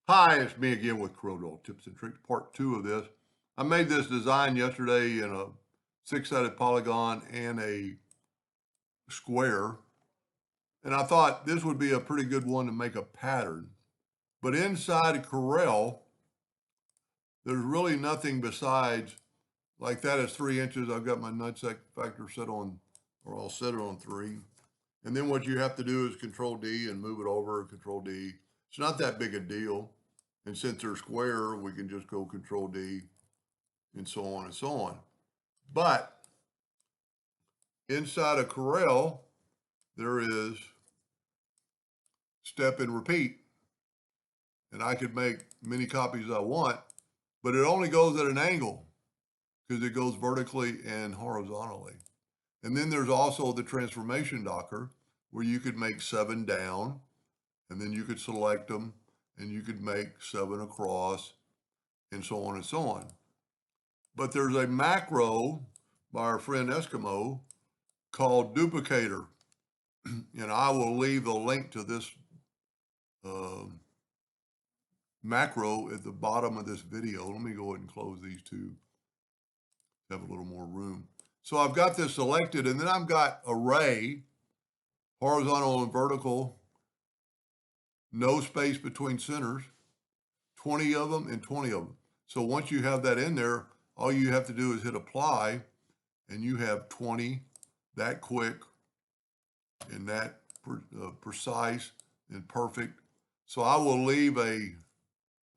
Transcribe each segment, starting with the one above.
Hi, it's me again with Corel Tips and Tricks, part two of this. I made this design yesterday in a six-sided polygon and a square, and I thought this would be a pretty good one to make a pattern. But inside of Corel, there's really nothing besides, like that is 3 inches. I've got my nutsack factor set on, or I'll set it on 3. And then what you have to do is Control D and move it over, Control D. It's not that big a deal. And since they're square, we can just go Control D and so on and so on. But inside of Corel, there is step and repeat. And I could make many copies I want, but it only goes at an angle because it goes vertically and horizontally. And then there's also the transformation docker where you could make 7 down, and then you could select them and you could make 7 across and so on and so on. But there's a macro by our friend Eskimo called duplicator. And I will leave the link to this macro at the bottom of this video. Let me go ahead and close these two, have a little more room. So I've got this selected, and then I've got array, horizontal and vertical, no space between centers, 20 of them and 20 of them. So once you have that in there, all you have to do is hit apply, and you have 20 that quick and that precise and perfect. So I will leave I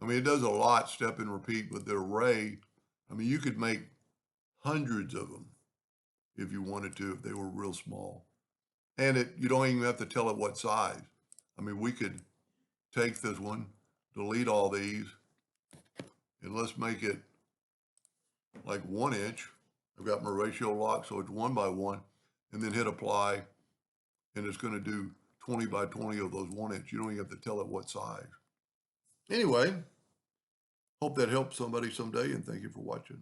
mean, it does a lot, step and repeat, but the array, I mean, you could make hundreds of them if you wanted to, if they were real small. And you don't even have to tell it what size. I mean, we could take this one, delete all these, and let's make it like 1 inch. I've got my ratio lock, so it's 1 by 1, and then hit apply, and it's going to do 20 by 20 of those 1 inch. You don't even have to tell it what size. Anyway, hope that helps somebody someday, and thank you for watching.